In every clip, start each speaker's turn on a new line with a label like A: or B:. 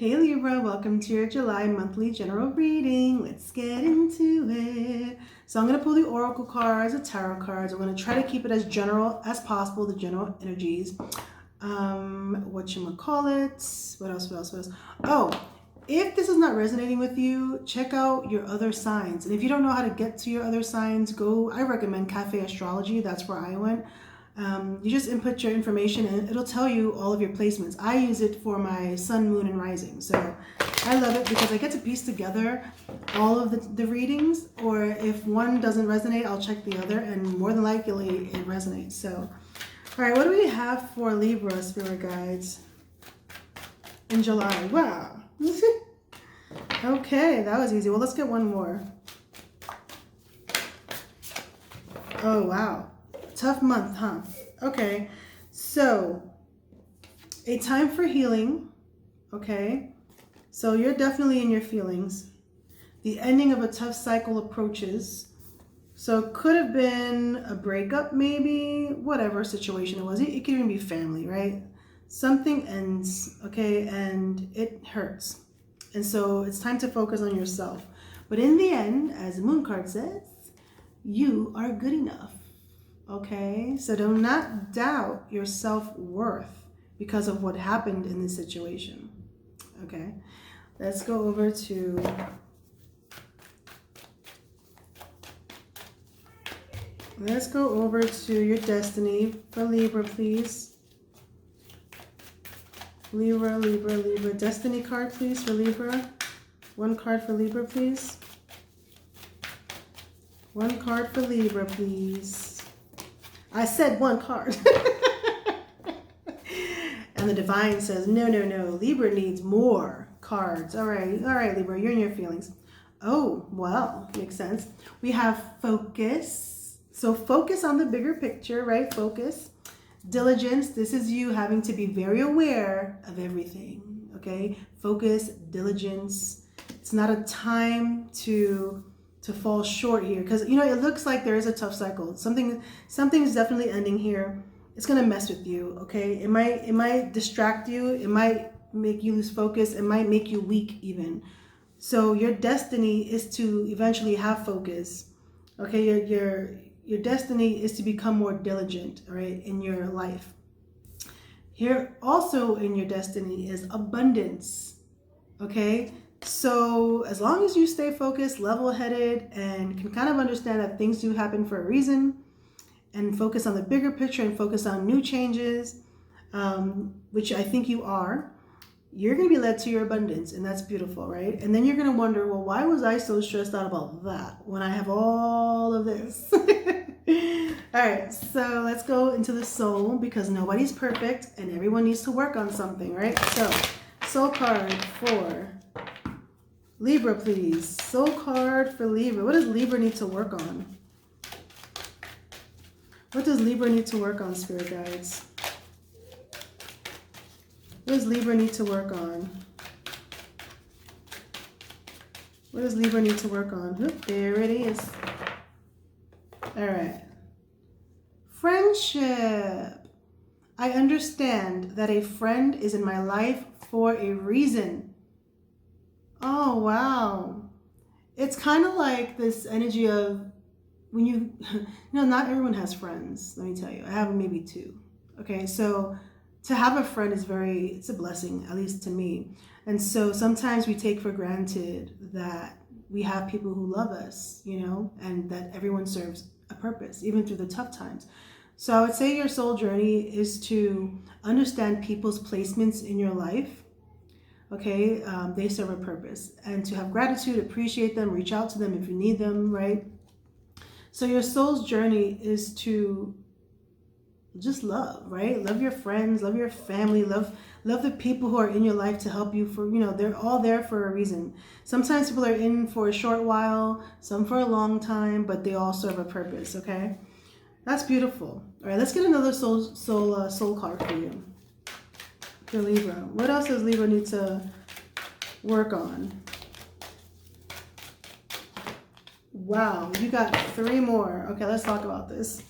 A: Hey Libra, welcome to your July monthly general reading. Let's get into it. So I'm going to pull the oracle cards, the tarot cards. I'm going to try to keep it as general as possible, the general energies. Whatchamacallit? What else? Oh, if this is not resonating with you, check out your other signs. And if you don't know how to get to your other signs, I recommend Cafe Astrology. That's where I went. You just input your information and it'll tell you all of your placements. I use it for my sun, moon, and rising. So I love it because I get to piece together all of the readings, or if one doesn't resonate, I'll check the other, and more than likely it resonates. So, all right, what do we have for Libra spirit guides in July? Wow. Okay, that was easy. Well, let's get one more. Oh, wow. Tough month, huh? Okay, so a time for healing. Okay, so you're definitely in your feelings. The ending of a tough cycle approaches. So it could have been a breakup, maybe, whatever situation it was. It could even be family, right? Something ends, okay, and it hurts. And so it's time to focus on yourself. But in the end, as the moon card says, you are good enough. Okay, so do not doubt your self-worth because of what happened in this situation. Okay, let's go over to your destiny for Libra, please. Libra. Destiny card, please, for Libra. One card for Libra, please. One card for Libra, please. I said one card. And the divine says, no. Libra needs more cards. All right, Libra, you're in your feelings. Oh, well, makes sense. We have focus. So focus on the bigger picture, right? Focus. Diligence. This is you having to be very aware of everything, okay? Focus, diligence. It's not a time to fall short here, because it looks like there is a tough cycle. Something's definitely ending here. It's gonna mess with you, okay? It might distract you. It might make you lose focus. It might make you weak even. So your destiny is to eventually have focus, okay? Your destiny is to become more diligent, all right, in your life. Here also in your destiny is abundance, okay? So as long as you stay focused, level-headed, and can kind of understand that things do happen for a reason, and focus on the bigger picture and focus on new changes, which I think you are, you're going to be led to your abundance, and that's beautiful, right? And then you're going to wonder, well, why was I so stressed out about that when I have all of this? All right, so let's go into the soul, because nobody's perfect and everyone needs to work on something, right? So soul card for Libra, please. Soul card for Libra. What does Libra need to work on? What does Libra need to work on, spirit guides? What does Libra need to work on? What does Libra need to work on? Oop, there it is. All right. Friendship. I understand that a friend is in my life for a reason. Oh, wow. It's kind of like this energy of when not everyone has friends, let me tell you. I have maybe two. Okay, so to have a friend it's a blessing, at least to me. And so sometimes we take for granted that we have people who love us, and that everyone serves a purpose, even through the tough times. So I would say your soul journey is to understand people's placements in your life. Okay, they serve a purpose, and to have gratitude, appreciate them, reach out to them if you need them, right? So your soul's journey is to just love, right? Love your friends, love your family, love the people who are in your life to help you for, they're all there for a reason. Sometimes people are in for a short while, some for a long time, but they all serve a purpose, okay? That's beautiful. All right, let's get another soul card for you. For Libra. What else does Libra need to work on? Wow, you got 3 more. Okay, let's talk about this.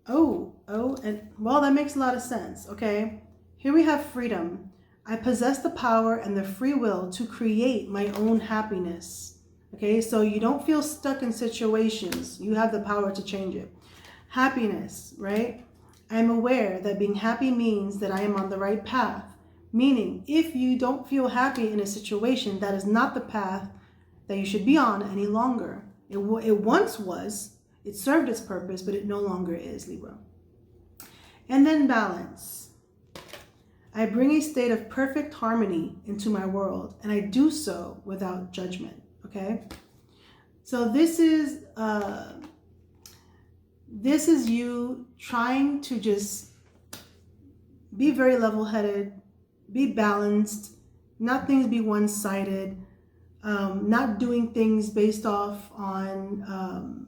A: Oh, and well, that makes a lot of sense, okay? Here we have freedom. I possess the power and the free will to create my own happiness. Okay, so you don't feel stuck in situations. You have the power to change it. Happiness, right? I'm aware that being happy means that I am on the right path. Meaning, if you don't feel happy in a situation, that is not the path that you should be on any longer. It once was, it served its purpose, but it no longer is, Libra. And then balance. I bring a state of perfect harmony into my world, and I do so without judgment, okay? So this is you trying to just be very level-headed, be balanced, not things be one-sided, not doing things based off on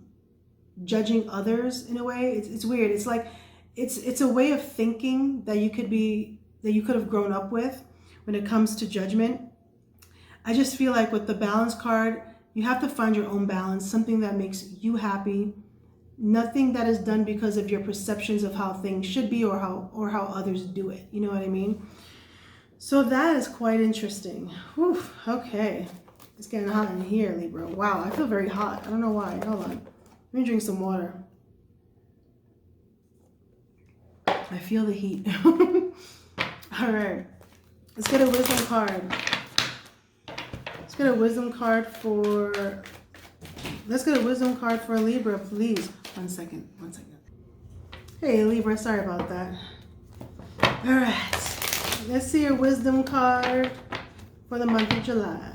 A: judging others in a way. It's weird. It's like it's a way of thinking that you could have grown up with when it comes to judgment. I just feel like with the balance card, you have to find your own balance, something that makes you happy, nothing that is done because of your perceptions of how things should be or how others do it. You know what I mean? So that is quite interesting. Whew, okay. It's getting hot in here, Libra. Wow, I feel very hot. I don't know why. Hold on. Let me drink some water. I feel the heat. All right. Let's get a wisdom card. Let's get a wisdom card for Libra, please. One second. Hey, Libra, sorry about that. All right. Let's see your wisdom card for the month of July.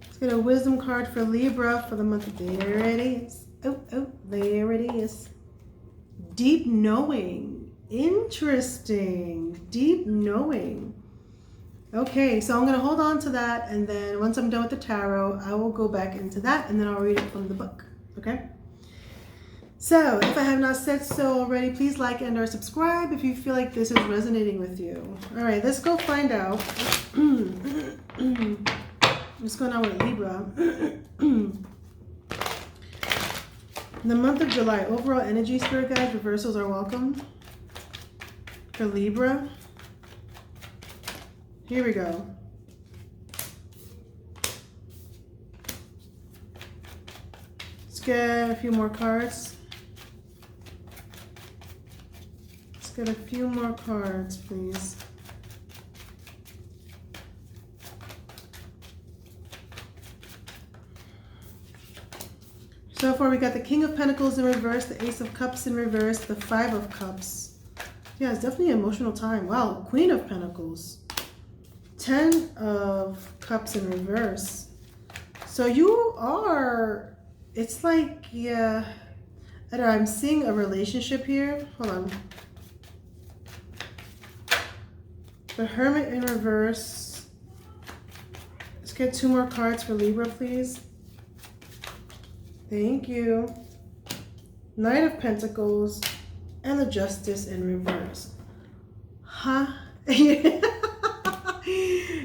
A: Let's get a wisdom card for Libra for the month of... There it is. Oh, there it is. Deep knowing. Interesting. Deep knowing. Okay, so I'm going to hold on to that, and then once I'm done with the tarot, I will go back into that, and then I'll read it from the book. Okay? So, if I have not said so already, please like and or subscribe if you feel like this is resonating with you. All right, let's go find out what's going on with Libra. The month of July, overall energy, spirit guides, reversals are welcome. For Libra. Here we go. Let's get a few more cards. Let's get a few more cards, please. So far we got the King of Pentacles in reverse, the Ace of Cups in reverse, the Five of Cups. Yeah, it's definitely an emotional time. Wow, Queen of Pentacles. 10 of Cups in reverse. So you are, it's like, yeah, I don't know, I'm seeing a relationship here. Hold on. The Hermit in reverse. Let's get 2 more cards for Libra, please. Thank you. Knight of Pentacles and the Justice in reverse. Huh?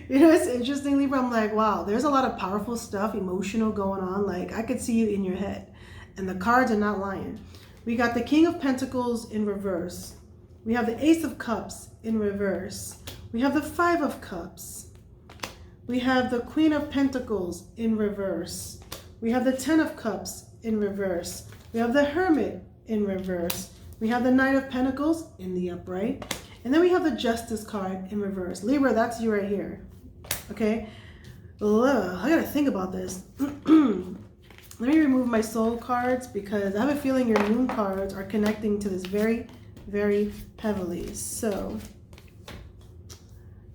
A: You know, it's interesting, Libra. I'm like, wow, there's a lot of powerful stuff, emotional going on. Like, I could see you in your head. And the cards are not lying. We got the King of Pentacles in reverse. We have the Ace of Cups in reverse. We have the Five of Cups. We have the Queen of Pentacles in reverse. We have the 10 of Cups in reverse. We have the Hermit in reverse. We have the Knight of Pentacles in the upright. And then we have the Justice card in reverse. Libra, that's you right here. Okay? Ugh, I gotta think about this. Let me remove my soul cards because I have a feeling your moon cards are connecting to this very, very heavily. So,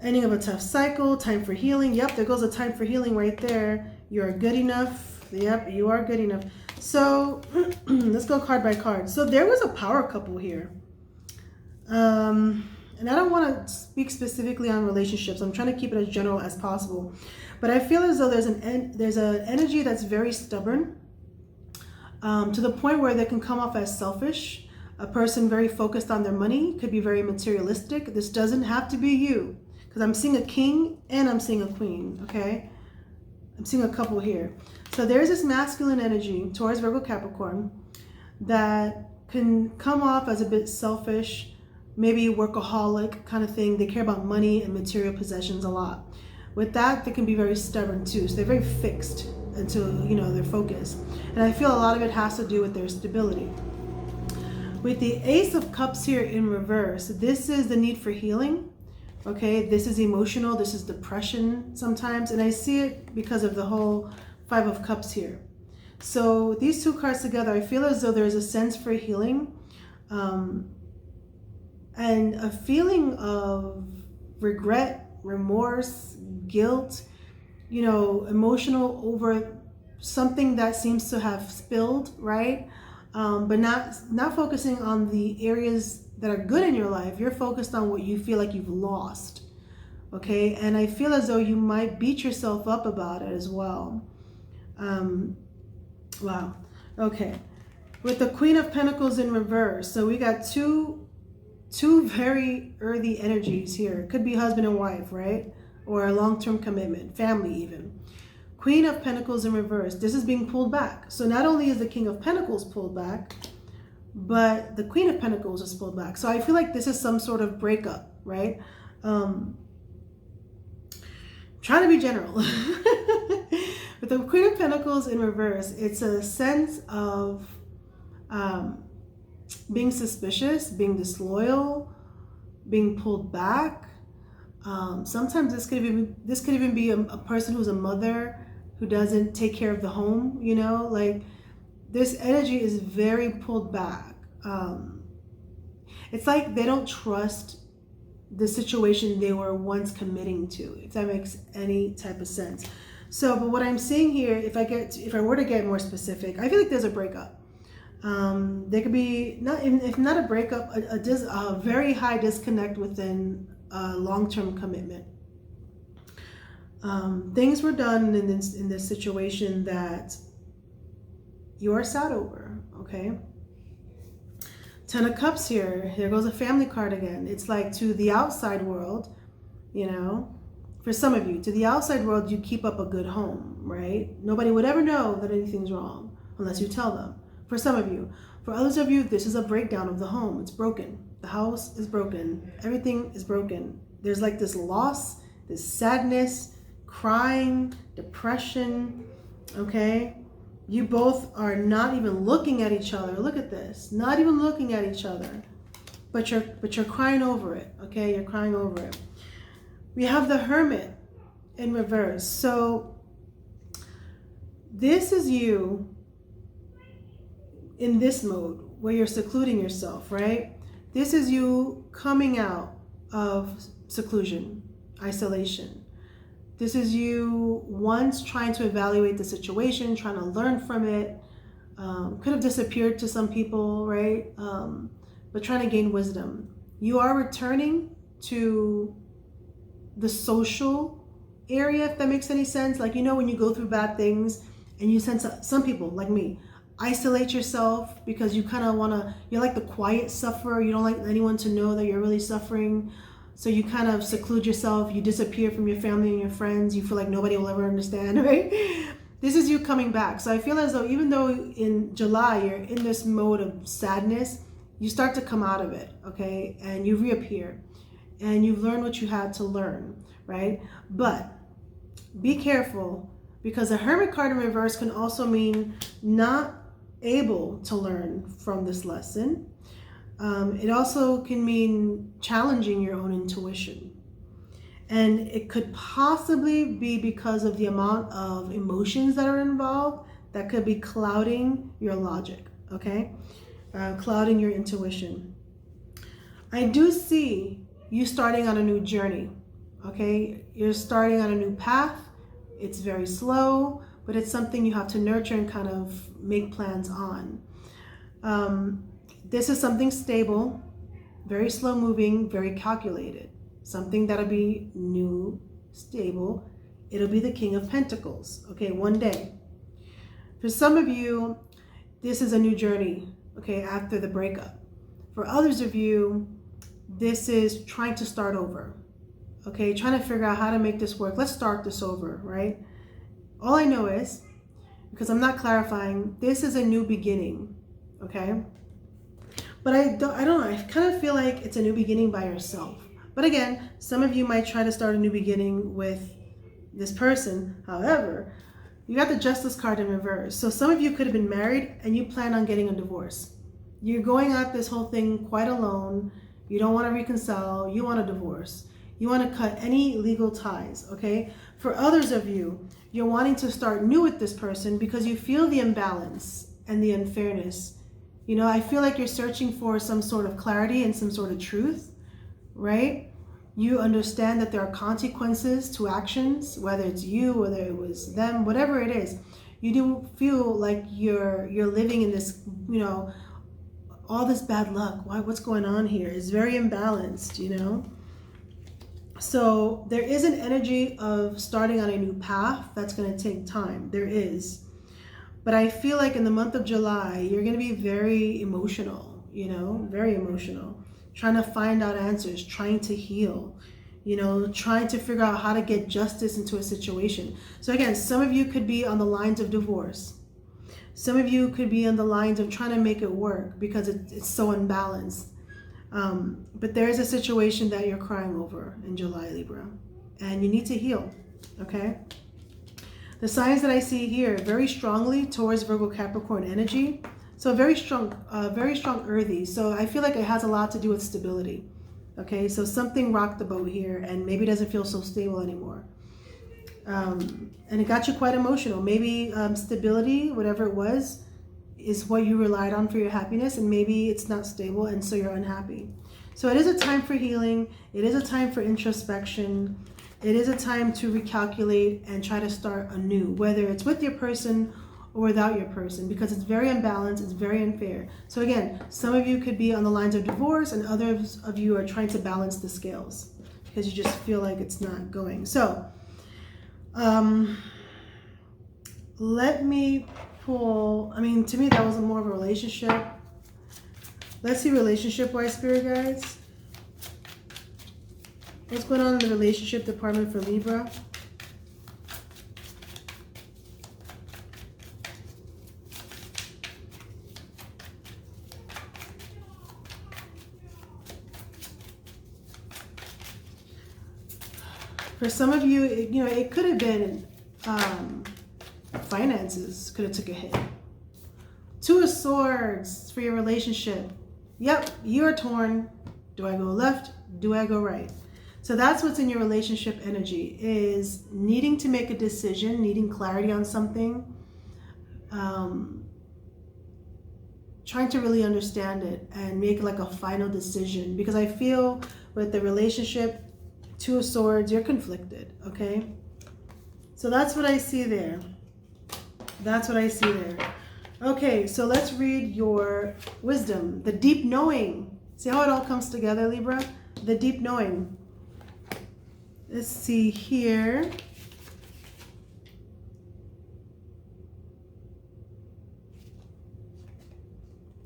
A: ending of a tough cycle, time for healing. Yep, there goes a time for healing right there. You are good enough. Yep, you are good enough. So, let's go card by card. So, there was a power couple here. And I don't want to speak specifically on relationships. I'm trying to keep it as general as possible. But I feel as though there's an energy that's very stubborn, to the point where they can come off as selfish. A person very focused on their money, could be very materialistic. This doesn't have to be you, because I'm seeing a king and I'm seeing a queen, okay? I'm seeing a couple here. So there's this masculine energy, Taurus, Virgo, Capricorn, that can come off as a bit selfish, maybe workaholic kind of thing. They care about money and material possessions a lot. With that, they can be very stubborn too. So they're very fixed until, they're focused. And I feel a lot of it has to do with their stability. With the Ace of Cups here in reverse, this is the need for healing. Okay, this is emotional, this is depression sometimes. And I see it because of the whole Five of Cups here. So these two cards together, I feel as though there's a sense for healing and a feeling of regret, remorse, guilt, emotional over something that seems to have spilled, right? But not focusing on the areas that are good in your life. You're focused on what you feel like you've lost, okay? And I feel as though you might beat yourself up about it as well. Wow. Okay. With the Queen of Pentacles in reverse, so we got two very earthy energies here. It could be husband and wife, right? Or a long-term commitment, family even. Queen of Pentacles in reverse. This is being pulled back. So not only is the King of Pentacles pulled back, but the Queen of Pentacles is pulled back. So I feel like this is some sort of breakup, right? Trying to be general. With the Queen of Pentacles in reverse, it's a sense of being suspicious, being disloyal, being pulled back. Sometimes this could even be a person who's a mother who doesn't take care of the home, like this energy is very pulled back. It's like they don't trust the situation they were once committing to, if that makes any type of sense. So, but what I'm seeing here, if I were to get more specific, I feel like there's a breakup. There could be, if not a breakup, a very high disconnect within a long-term commitment. Things were done in this situation that you are sad over, okay? Ten of Cups here. Here goes a family card again. It's like to the outside world, for some of you, to the outside world, you keep up a good home, right? Nobody would ever know that anything's wrong unless you tell them. For some of you. For others of you, this is a breakdown of the home. It's broken. The house is broken. Everything is broken. There's like this loss, this sadness, crying, depression, okay? You both are not even looking at each other. Look at this. Not even looking at each other. But you're crying over it, okay? You're crying over it. We have the Hermit in reverse. So this is you in this mode where you're secluding yourself, right? This is you coming out of seclusion, isolation. This is you once trying to evaluate the situation, trying to learn from it. Could have disappeared to some people, right? But trying to gain wisdom. You are returning to the social area, if that makes any sense. Like, when you go through bad things and you sense, some people like me, isolate yourself because you kind of you're like the quiet sufferer. You don't like anyone to know that you're really suffering. So you kind of seclude yourself. You disappear from your family and your friends. You feel like nobody will ever understand, right? This is you coming back. So I feel as though even though in July you're in this mode of sadness, you start to come out of it, okay? And you reappear. And you've learned what you had to learn, right? But be careful, because a Hermit card in reverse can also mean not able to learn from this lesson. It also can mean challenging your own intuition. And it could possibly be because of the amount of emotions that are involved that could be clouding your logic, okay? Clouding your intuition. I do see you starting on a new journey, okay? You're starting on a new path. It's very slow, but it's something you have to nurture and kind of make plans on. This is something stable, very slow moving, very calculated. Something that'll be new, stable. It'll be the King of Pentacles, okay, one day. For some of you, this is a new journey, okay, after the breakup. For others of you, this is trying to start over, okay? Trying to figure out how to make this work. Let's start this over, right? All I know is, because I'm not clarifying, this is a new beginning, okay? But I don't know. I kind of feel like it's a new beginning by yourself. But again, some of you might try to start a new beginning with this person. However, you got the Justice card in reverse. So some of you could have been married and you plan on getting a divorce. You're going at this whole thing quite alone. You don't want to reconcile. You want a divorce. You want to cut any legal ties, okay? For others of you, you're wanting to start new with this person because you feel the imbalance and the unfairness. You know, I feel like you're searching for some sort of clarity and some sort of truth, right? You understand that there are consequences to actions, whether it's you, whether it was them, whatever it is. You do feel like you're living in this, you know, all this bad luck. What's going on here? It's very imbalanced, you know? So there is an energy of starting on a new path that's going to take time. There is. But I feel like in the month of July, you're going to be very emotional, you know, very emotional. Trying to find out answers, trying to heal, you know, trying to figure out how to get justice into a situation. So again, some of you could be on the lines of divorce. Some of you could be on the lines of trying to make it work because it's so unbalanced. But there is a situation that you're crying over in July, Libra, and you need to heal, okay? The signs that I see here very strongly towards Virgo Capricorn energy. So very strong earthy. So I feel like it has a lot to do with stability. Okay, so something rocked the boat here and maybe doesn't feel so stable anymore. And it got you quite emotional. Maybe stability, whatever it was, is what you relied on for your happiness, and maybe it's not stable and so you're unhappy. So it is a time for healing. It is a time for introspection. It is a time to recalculate and try to start anew, whether it's with your person or without your person, because it's very unbalanced, it's very unfair. So again, some of you could be on the lines of divorce and others of you are trying to balance the scales because you just feel like it's not going. So let me pull, to me that was more of a relationship. Let's see relationship-wise, Spirit guides. What's going on in the relationship department for Libra? For some of you, it could have been finances could have took a hit. Two of Swords for your relationship. Yep, you're torn. Do I go left? Do I go right? So that's what's in your relationship energy, is needing to make a decision, needing clarity on something, trying to really understand it and make like a final decision. Because I feel with the relationship, Two of Swords, you're conflicted, okay? So that's what I see there. That's what I see there. Okay, so let's read your wisdom, the deep knowing. See how it all comes together, Libra? The deep knowing. Let's see here.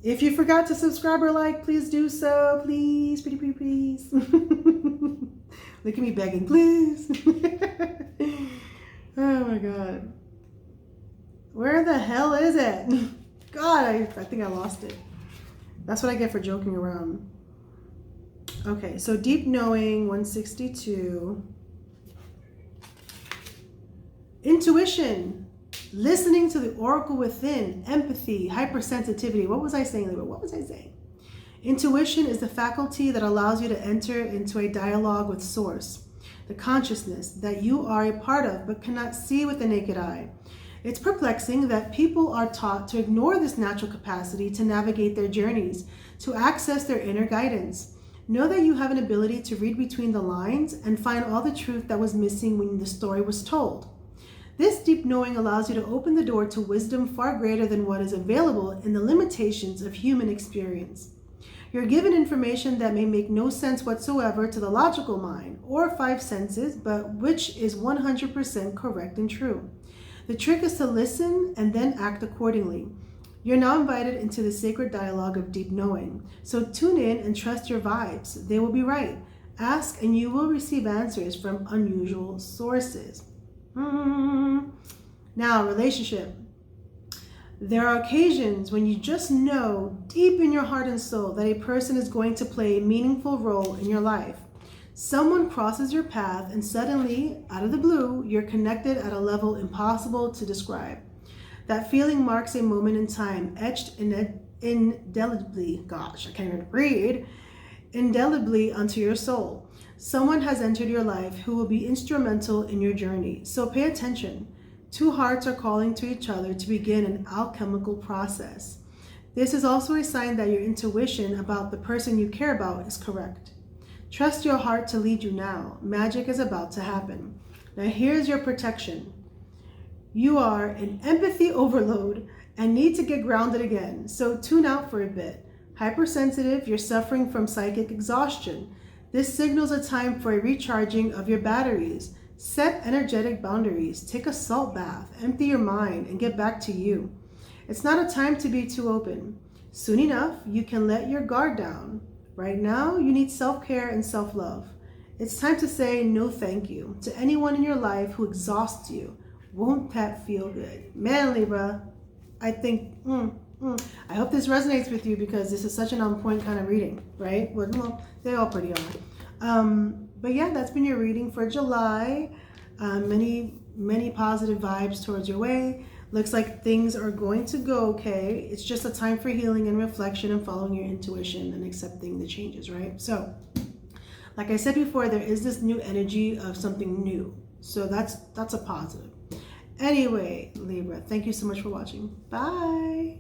A: If you forgot to subscribe or like, please do so. Please, pretty, pretty, please. Look at me begging, please. Oh my God. Where the hell is it? God, I think I lost it. That's what I get for joking around. Okay, so deep knowing, 162. Intuition, listening to the oracle within, empathy, hypersensitivity. What was I saying, Libra? What was I saying? Intuition is the faculty that allows you to enter into a dialogue with Source, the consciousness that you are a part of but cannot see with the naked eye. It's perplexing that people are taught to ignore this natural capacity to navigate their journeys, to access their inner guidance. Know that you have an ability to read between the lines and find all the truth that was missing when the story was told. This deep knowing allows you to open the door to wisdom far greater than what is available in the limitations of human experience. You're given information that may make no sense whatsoever to the logical mind or five senses, but which is 100% correct and true. The trick is to listen and then act accordingly. You're now invited into the sacred dialogue of deep knowing. So tune in and trust your vibes. They will be right. Ask and you will receive answers from unusual sources. Now, relationship. There are occasions when you just know deep in your heart and soul that a person is going to play a meaningful role in your life. Someone crosses your path and suddenly, out of the blue, you're connected at a level impossible to describe. That feeling marks a moment in time, etched indelibly, gosh, I can't even read, indelibly onto your soul. Someone has entered your life who will be instrumental in your journey. So pay attention. Two hearts are calling to each other to begin an alchemical process. This is also a sign that your intuition about the person you care about is correct. Trust your heart to lead you now. Magic is about to happen. Now here's your protection. You are in empathy overload and need to get grounded again, so tune out for a bit. Hypersensitive, you're suffering from psychic exhaustion. This signals a time for a recharging of your batteries. Set energetic boundaries, take a salt bath, empty your mind, and get back to you. It's not a time to be too open. Soon enough, you can let your guard down. Right now, you need self-care and self-love. It's time to say no thank you to anyone in your life who exhausts you. Won't that feel good? Man, Libra, I think, I hope this resonates with you because this is such an on-point kind of reading, right? Well, they all pretty are. But yeah, that's been your reading for July. Many positive vibes towards your way. Looks like things are going to go okay. It's just a time for healing and reflection and following your intuition and accepting the changes, right? So, like I said before, there is this new energy of something new. So that's a positive. Anyway, Libra, thank you so much for watching. Bye.